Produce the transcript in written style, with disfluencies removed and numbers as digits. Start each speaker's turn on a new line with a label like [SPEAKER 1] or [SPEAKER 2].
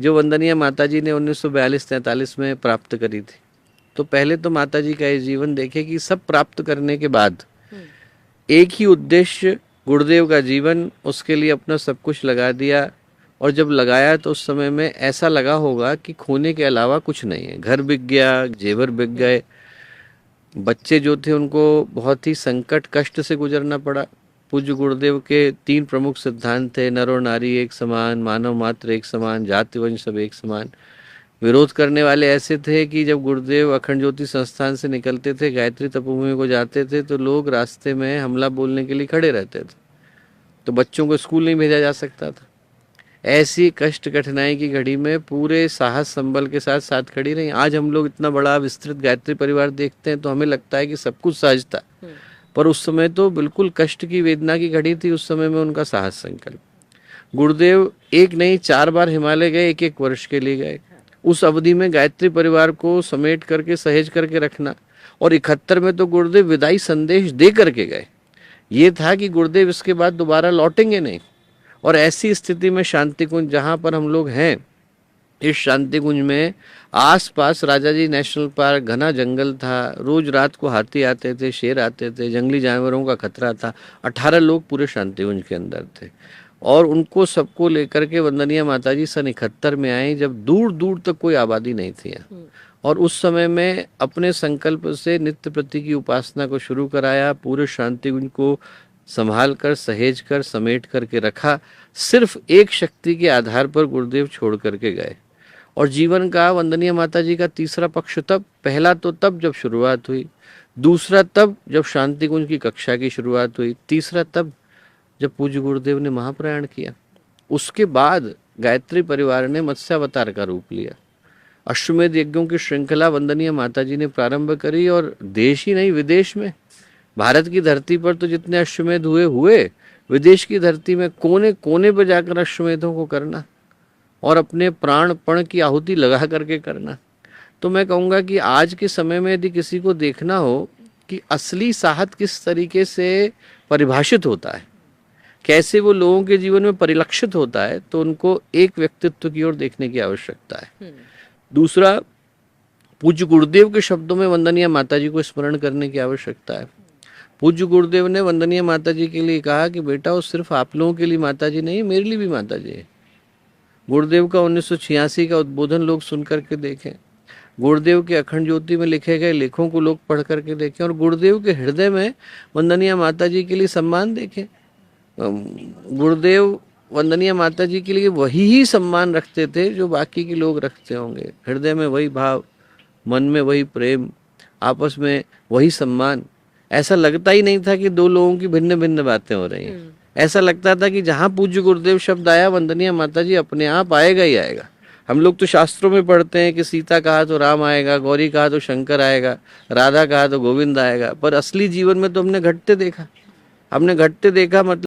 [SPEAKER 1] जो वंदनीय माताजी ने 1942-43 में प्राप्त करी थी। तो पहले तो माताजी का ये जीवन देखे कि सब प्राप्त करने के बाद एक ही उद्देश्य, गुरुदेव का जीवन, उसके लिए अपना सब कुछ लगा दिया। और जब लगाया तो उस समय में ऐसा लगा होगा कि खोने के अलावा कुछ नहीं है। घर बिक गया, जेवर बिक गए, बच्चे जो थे उनको बहुत ही संकट कष्ट से गुजरना पड़ा। पूज्य गुरुदेव के 3 प्रमुख सिद्धांत थे, नर और नारी एक समान, मानव मात्र एक समान, जाति वंश सब एक समान। विरोध करने वाले ऐसे थे कि जब गुरुदेव अखंड ज्योति संस्थान से निकलते थे, गायत्री तपोभूमि को जाते थे, तो लोग रास्ते में हमला बोलने के लिए खड़े रहते थे। तो बच्चों को स्कूल नहीं भेजा जा सकता था। ऐसी कष्ट कठिनाई की घड़ी में पूरे साहस संबल के साथ साथ खड़ी रही। आज हम लोग इतना बड़ा विस्तृत गायत्री परिवार देखते हैं तो हमें लगता है कि सब कुछ सहज था, पर उस समय तो बिल्कुल कष्ट की वेदना की घड़ी थी। उस समय में उनका साहस संकल्प। गुरुदेव एक नहीं 4 बार हिमालय गए, 1-1 वर्ष के लिए गए। उस अवधि में गायत्री परिवार को समेट करके सहेज करके रखना, और 71 में तो गुरुदेव विदाई संदेश दे करके गए। ये था कि गुरुदेव इसके बाद दोबारा लौटेंगे नहीं। और ऐसी स्थिति में शांति कुंज जहाँ पर हम लोग हैं, इस शांति कुंज में आसपास राजाजी नेशनल पार्क, घना जंगल था। रोज रात को हाथी आते थे, शेर आते थे, जंगली जानवरों का खतरा था। 18 लोग पूरे शांति कुंज के अंदर थे, और उनको सबको लेकर के वंदनीय माताजी सन 71 में आई, जब दूर दूर तक कोई आबादी नहीं थी यहाँ। और उस समय में अपने संकल्प से नित्य प्रति की उपासना को शुरू कराया। पूरे शांति कुंज को संभाल कर, सहेज कर, समेट करके रखा। सिर्फ एक शक्ति के आधार पर गुरुदेव छोड़ करके गए। और जीवन का वंदनीय माताजी का तीसरा पक्ष तब, पहला तो तब जब शुरुआत हुई, दूसरा तब जब शांति कुंज की कक्षा की शुरुआत हुई, तीसरा तब जब पूज्य गुरुदेव ने महाप्रयाण किया। उसके बाद गायत्री परिवार ने मत्स्यावतार का रूप लिया। अश्वमेध यज्ञों की श्रृंखला वंदनीय माताजी ने प्रारंभ करी, और देश ही नहीं विदेश में, भारत की धरती पर तो जितने अश्वमेध हुए, विदेश की धरती में कोने कोने पर जाकर अश्वमेधों को करना और अपने प्राणपण की आहुति लगा करके करना। तो मैं कहूँगा कि आज के समय में यदि किसी को देखना हो कि असली साहस किस तरीके से परिभाषित होता है, कैसे वो लोगों के जीवन में परिलक्षित होता है, तो उनको एक व्यक्तित्व की ओर देखने की आवश्यकता है। दूसरा, पूज्य गुरुदेव के शब्दों में वंदनीय माताजी को स्मरण करने की आवश्यकता है। पूज्य गुरुदेव ने वंदनीय माताजी के लिए कहा कि बेटा, वो सिर्फ आप लोगों के लिए माताजी नहीं, मेरे लिए भी माताजी है। गुरुदेव का 1986 का उद्बोधन लोग सुन करके देखें, गुरुदेव के अखंड ज्योति में लिखे गए लेखों को लोग पढ़ करके देखें, और गुरुदेव के हृदय में वंदनीय माताजी के लिए सम्मान देखें। गुरुदेव वंदनीय माताजी के लिए वही ही सम्मान रखते थे जो बाकी के लोग रखते होंगे। हृदय में वही भाव, मन में वही प्रेम, आपस में वही सम्मान। ऐसा लगता ही नहीं था कि 2 लोगों की भिन्न भिन्न बातें हो रही हैं। ऐसा लगता था कि जहाँ पूज्य गुरुदेव शब्द आया, वंदनीय माताजी अपने आप आएगा ही आएगा। हम लोग तो शास्त्रों में पढ़ते हैं कि सीता कहा तो राम आएगा, गौरी कहा तो शंकर आएगा, राधा कहा तो गोविंद आएगा, पर असली जीवन में तो हमने घटते देखा। मतलब